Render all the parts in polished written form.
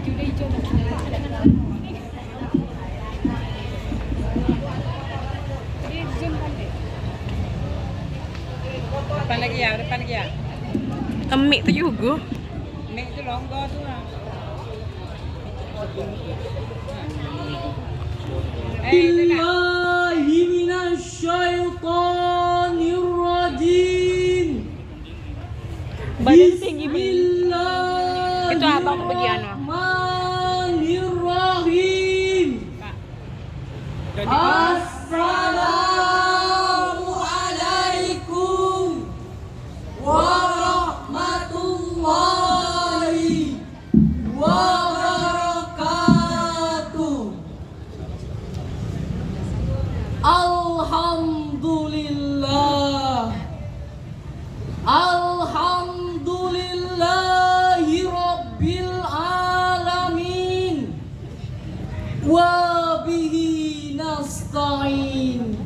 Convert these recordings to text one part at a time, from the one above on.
Depan lagi ya, depan lagi ya. Mie itu juga. Mie itu longgo tuh. Billahi minasyaitonir rajim. Badan tinggi banget. Itu abang bagian mah. Bismillahirrahmanirrahim. Assalamualaikum warahmatullahi wabarakatuh. Alhamdulillah. Alhamdulillahi rabbil alamin. Wa bihi nasta'in.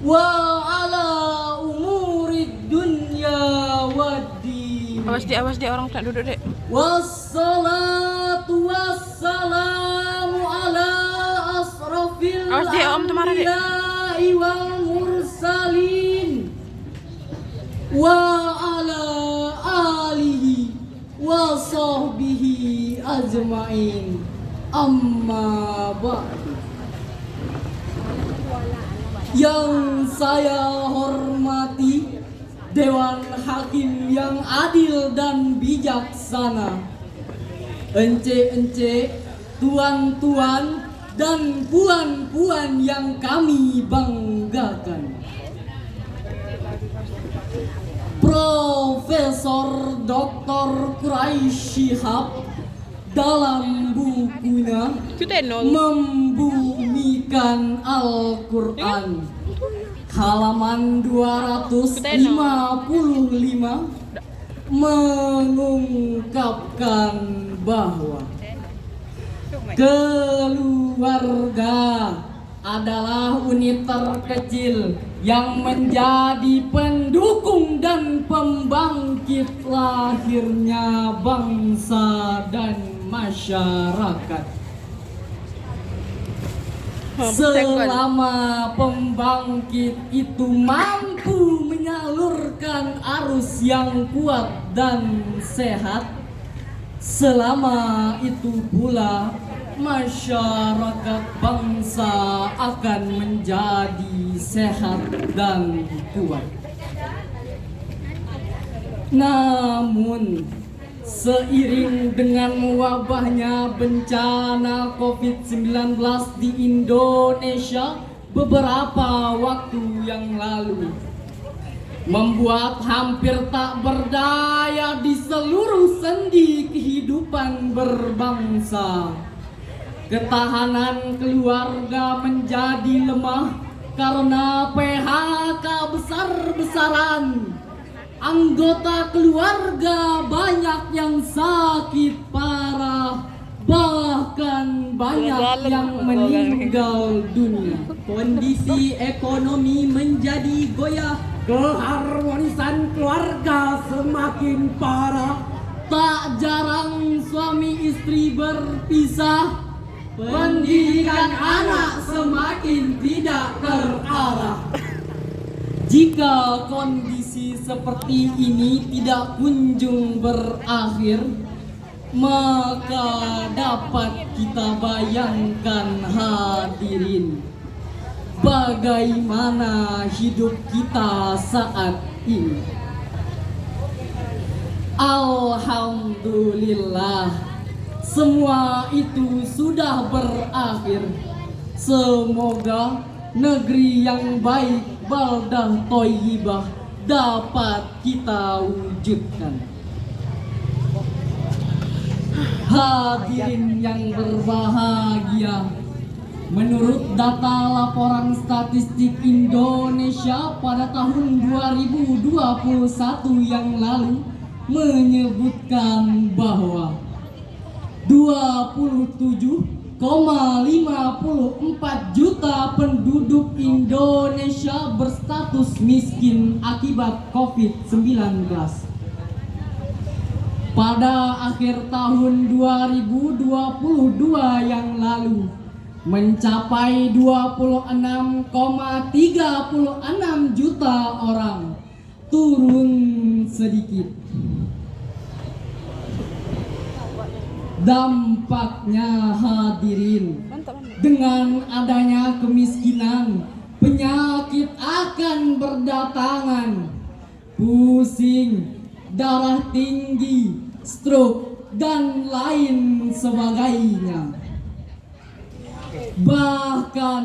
Wa ala umurid dunya waddin. Awas dia orang tak duduk dek. Wassalatu wassalamu ala asrafil Awas dia, Om, tuh marah, Dek. anbiya'i wal mursalin wa ala alihi wa sahbihi ajma'in. Amma ba'du. Yang saya hormati Dewan Hakim yang adil dan bijaksana, ence-ence, tuan-tuan, dan puan-puan yang kami banggakan. Profesor Dr. Quraisy Shihab dalam bukunya Membumikan Al-Quran halaman 255 mengungkapkan bahwa keluarga adalah unit terkecil yang menjadi pendukung dan pembangkit lahirnya bangsa dan masyarakat. Selama pembangkit itu mampu menyalurkan arus yang kuat dan sehat, selama itu pula masyarakat bangsa akan menjadi sehat dan kuat. Namun seiring dengan wabahnya bencana COVID-19 di Indonesia beberapa waktu yang lalu membuat hampir tak berdaya di seluruh sendi kehidupan berbangsa. Ketahanan keluarga menjadi lemah karena PHK besar-besaran. Anggota keluarga banyak yang sakit parah, bahkan banyak yang meninggal dunia. Kondisi ekonomi menjadi goyah, keharmonisan keluarga semakin parah. Tak jarang suami istri berpisah, pendidikan anak semakin tidak terarah. Jika kondisi seperti ini tidak kunjung berakhir, maka dapat kita bayangkan hadirin, bagaimana hidup kita saat ini. Alhamdulillah, semua itu sudah berakhir. Semoga negeri yang baik, baldah thayyibah, dapat kita wujudkan. Hadirin yang berbahagia, menurut data laporan statistik Indonesia pada tahun 2021 yang lalu menyebutkan bahwa 27,54 juta penduduk Indonesia berstatus miskin akibat COVID-19. pada akhir tahun 2022 yang lalu mencapai 26,36 juta orang, turun sedikit. Dampaknya hadirin, dengan adanya kemiskinan, penyakit akan berdatangan, pusing, darah tinggi, stroke, dan lain sebagainya. Bahkan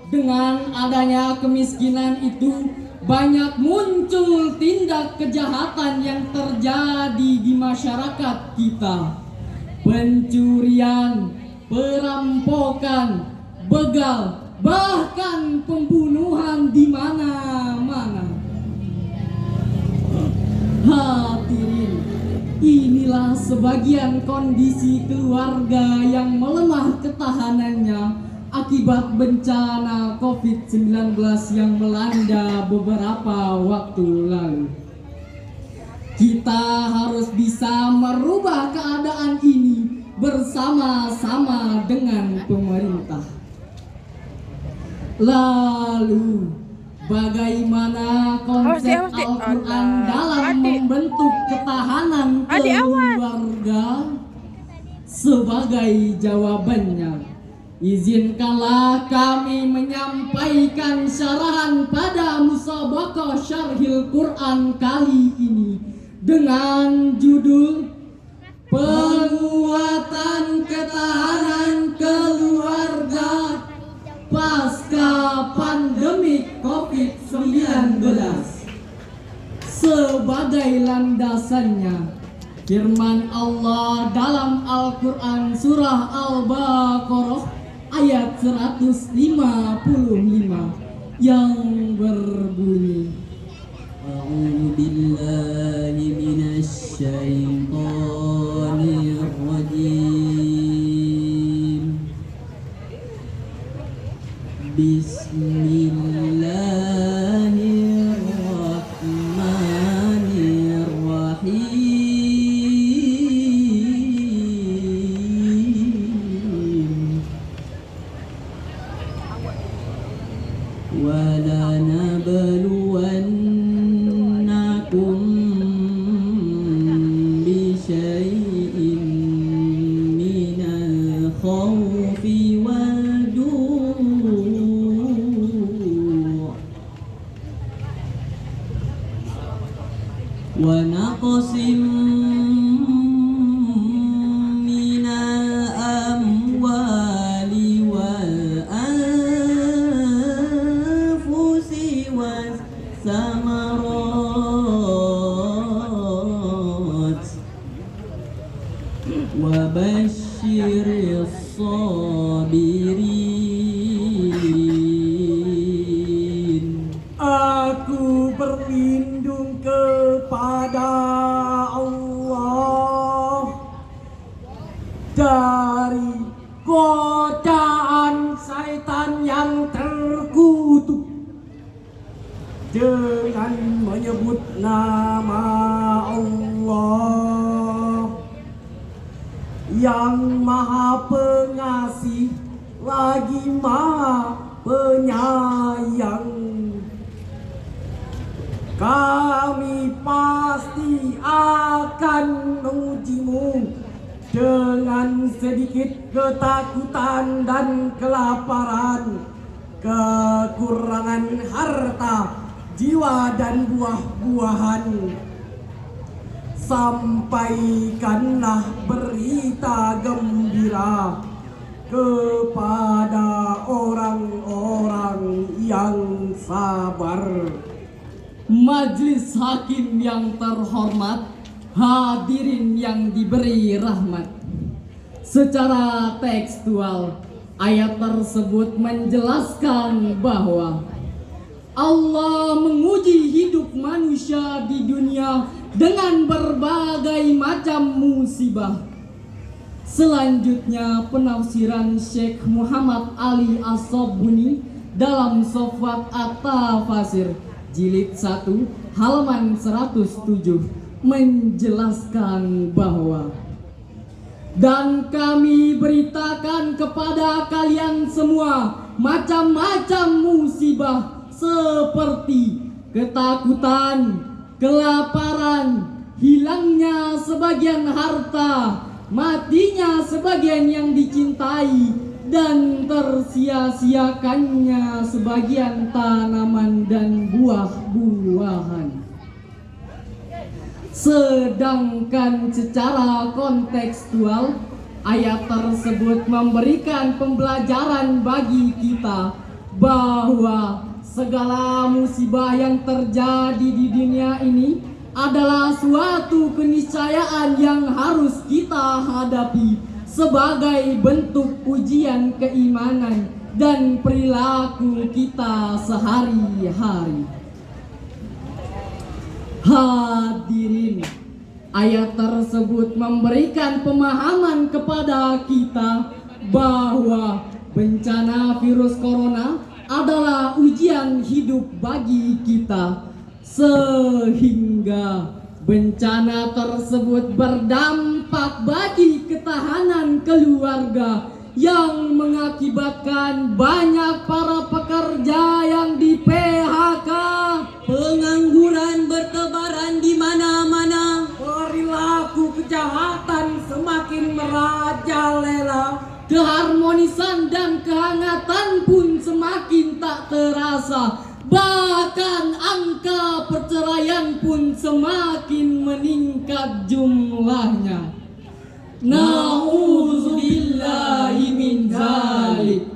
dengan adanya kemiskinan itu banyak muncul tindak kejahatan yang terjadi di masyarakat kita. Pencurian, perampokan, begal, bahkan pembunuhan di mana-mana. Hadirin, inilah sebagian kondisi keluarga yang melemah ketahanannya akibat bencana COVID-19 yang melanda beberapa waktu lalu. Kita harus bisa merubah keadaan ini bersama-sama dengan pemerintah. Lalu, bagaimana konsep Al-Quran dalam membentuk ketahanan keluarga? Sebagai jawabannya, izinkanlah kami menyampaikan syarahan pada musabaqah syarhil Quran kali ini dengan judul Penguatan Ketahanan Keluarga Pasca Pandemi COVID-19. Sebagai landasannya, firman Allah dalam Al-Quran surah Al-Baqarah ayat 155 yang berbunyi, A'udzu billahi minasy syaithanir rajim. Bismillahirrahmanirrahim. وَلَنَبْلُوَنَّكُمْ بِشَيْءٍ مِّنَ الْخَوْفِ وَالْجُوعِ وَنَقْصٍ مِّنَ الْأَمْوَالِ وَالْأَنفُسِ وَالثَّمَرَاتِ وَبَشِّرِ الصَّابِرِينَ. Aku berlindung kepada Allah dari godaan syaitan yang terkutuk dengan menyebut nama Allah yang Maha Pengasih lagi Maha Penyayang. Kami pasti akan mengujimu dengan sedikit ketakutan dan kelaparan, kekurangan harta, jiwa dan buah-buahan. Sampaikanlah berita gembira kepada orang-orang yang sabar. Majelis hakim yang terhormat, hadirin yang diberi rahmat. Secara tekstual, ayat tersebut menjelaskan bahwa Allah menguji hidup manusia di dunia dengan berbagai macam musibah. Selanjutnya, penafsiran Syekh Muhammad Ali As-Sabuni dalam Sofwat At-Tafasir Jilid 1 halaman 107 menjelaskan bahwa dan kami beritakan kepada kalian semua macam-macam musibah seperti ketakutan, kelaparan, hilangnya sebagian harta, matinya sebagian yang dicintai, dan tersia-siakannya sebagian tanaman dan buah-buahan. Sedangkan secara kontekstual, ayat tersebut memberikan pembelajaran bagi kita bahwa segala musibah yang terjadi di dunia ini adalah suatu keniscayaan yang harus kita hadapi sebagai bentuk ujian keimanan dan perilaku kita sehari-hari. Hadirin, ayat tersebut memberikan pemahaman kepada kita bahwa bencana virus corona adalah ujian hidup bagi kita, sehingga bencana tersebut berdampak bagi ketahanan keluarga yang mengakibatkan banyak para pekerja yang di PHK, pengangguran bertebaran di mana-mana, perilaku kejahatan semakin merajalela, keharmonisan dan kehangatan pun semakin tak terasa, bahkan angka perceraian pun semakin meningkat jumlahnya. Na'udzubillahi min dzalik.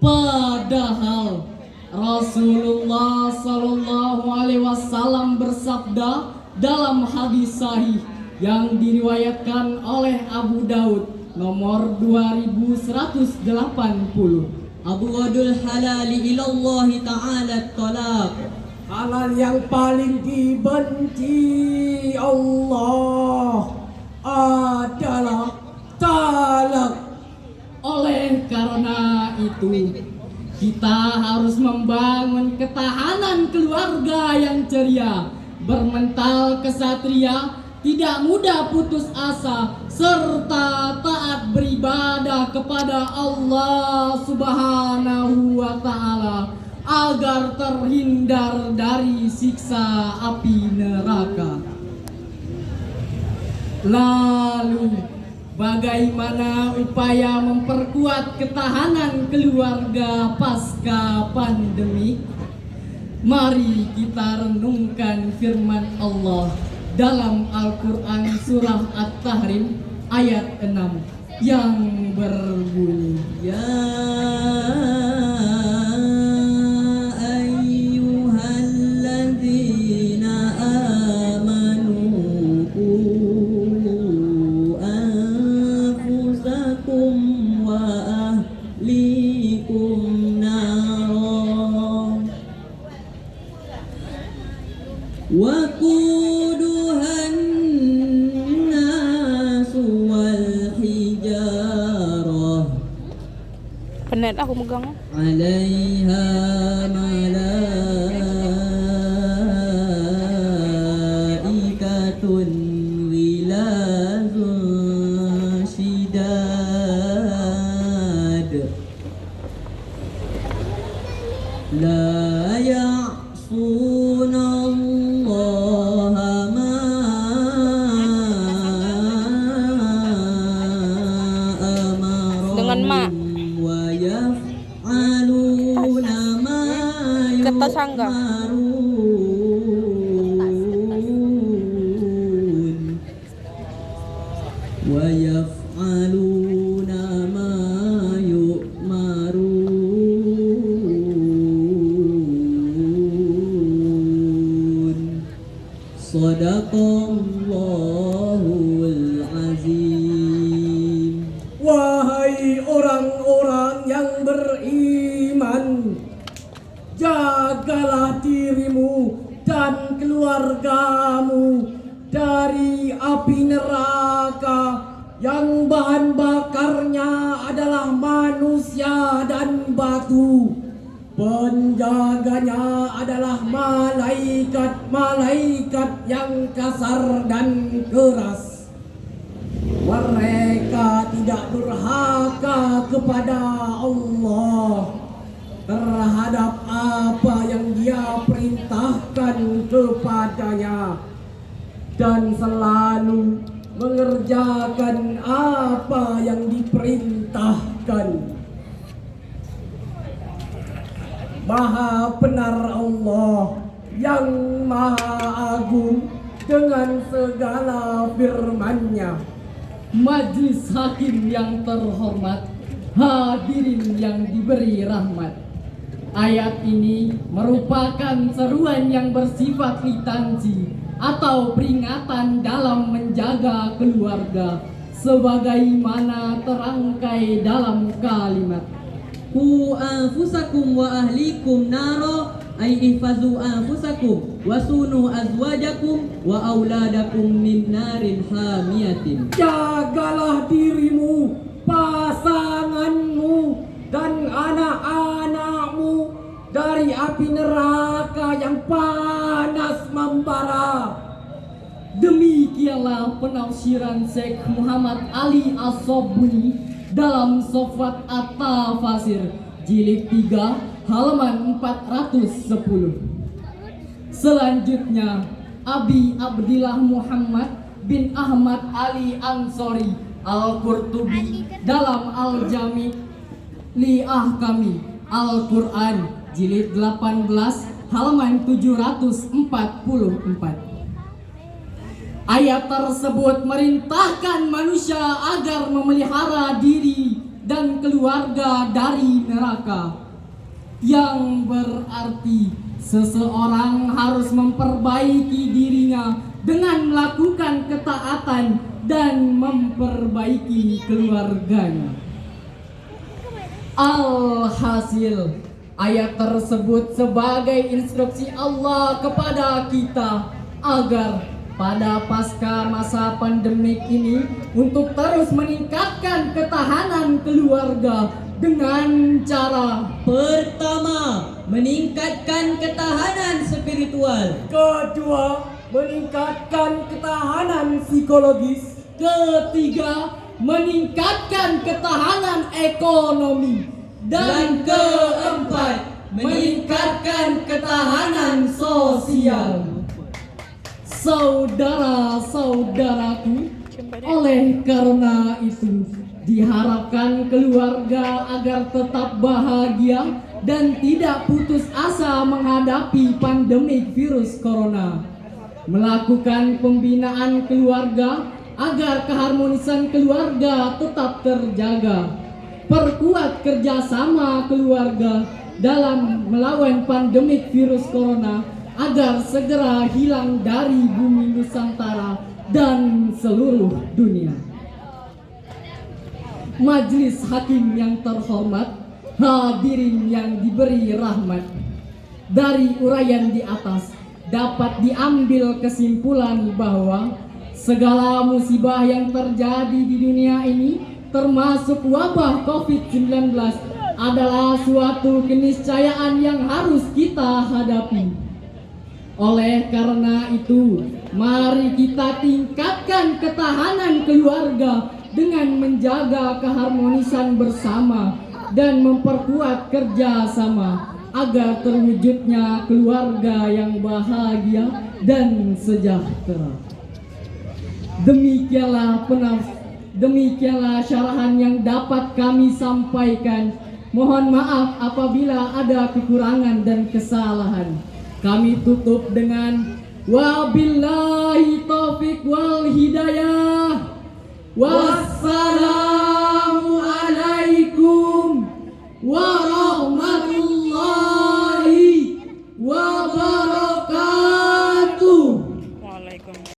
Padahal Rasulullah Sallallahu Alaihi Wasallam bersabda dalam hadis sahih yang diriwayatkan oleh Abu Daud nomor 2180, abghadul halali ilallahi ta'ala talaq, halal yang paling dibenci Allah adalah talak. Oleh karena itu, kita harus membangun ketahanan keluarga yang ceria, bermental kesatria, tidak mudah putus asa, serta taat beribadah kepada Allah Subhanahu wa Ta'ala agar terhindar dari siksa api neraka. Lalu, bagaimana upaya memperkuat ketahanan keluarga pasca pandemi? Mari kita renungkan firman Allah dalam Al-Quran surah At-Tahrim ayat 6 yang berbunyi, ya ayyuhalladzina amanu anfusakum wa ahlikum naran wa quduhan nasu wal hijarah Penet aku megang. 'alaiha malaikatun ghilazun shidad la ya'suna Allaha ma Dengan ma. wa yaf'aluna ma Kata sangga. yu'marun wa yaf'aluna ma yu'marun. Shadaqallahul azim. wahai orang-orang yang beriman, jagalah dirimu dan keluargamu dari api neraka yang bahan bakarnya adalah manusia dan batu. Penjaganya adalah malaikat-malaikat yang kasar dan keras. Mereka tidak durhaka kepada Allah terhadap apa yang Dia perintahkan kepadanya, dan selalu mengerjakan apa yang diperintahkan. Maha benar Allah yang Maha Agung dengan segala firman-Nya. Majelis hakim yang terhormat, hadirin yang diberi rahmat. Ayat ini merupakan seruan yang bersifat litansi atau peringatan dalam menjaga keluarga, sebagaimana terangkai dalam kalimat Qu anfusakum wa ahlikum naro ay ihfazu anfusakum wa sunu azwajakum wa auladakum min narin hamiyatin. Jagalah dirimu, pasanganmu, dan anak-anakmu dari api neraka yang panas membara. Demikianlah penafsiran Syekh Muhammad Ali As-Sobuni dalam Sofwat At-Tafasir jilid 3 halaman 410. Selanjutnya Abi Abdillah Muhammad bin Ahmad Ali Ansori Al-Qurtubi dalam Al-Jami' li Ahkami Al-Quran jilid 18 halaman 744. Ayat tersebut merintahkan manusia agar memelihara diri dan keluarga dari neraka, yang berarti seseorang harus memperbaiki dirinya dengan melakukan ketaatan dan memperbaiki keluarganya. Alhasil, ayat tersebut sebagai instruksi Allah kepada kita agar pada pasca masa pandemik ini untuk terus meningkatkan ketahanan keluarga dengan cara: Pertama, meningkatkan ketahanan spiritual. kedua, meningkatkan ketahanan psikologis; ketiga, meningkatkan ketahanan ekonomi; dan keempat, meningkatkan ketahanan sosial. Saudara-saudaraku, oleh karena itu diharapkan keluarga agar tetap bahagia dan tidak putus asa menghadapi pandemik virus corona. Melakukan pembinaan keluarga agar keharmonisan keluarga tetap terjaga. Perkuat kerjasama keluarga dalam melawan pandemik virus corona agar segera hilang dari bumi Nusantara dan seluruh dunia. Majelis hakim yang terhormat, hadirin yang diberi rahmat. Dari uraian di atas dapat diambil kesimpulan bahwa segala musibah yang terjadi di dunia ini, termasuk wabah COVID-19, adalah suatu keniscayaan yang harus kita hadapi. Oleh karena itu, mari kita tingkatkan ketahanan keluarga dengan menjaga keharmonisan bersama dan memperkuat kerjasama agar terwujudnya keluarga yang bahagia dan sejahtera. Demikianlah syarahan yang dapat kami sampaikan. Mohon maaf apabila ada kekurangan dan kesalahan. Kami tutup dengan wabillahi taufiq wal hidayah. Wassalam.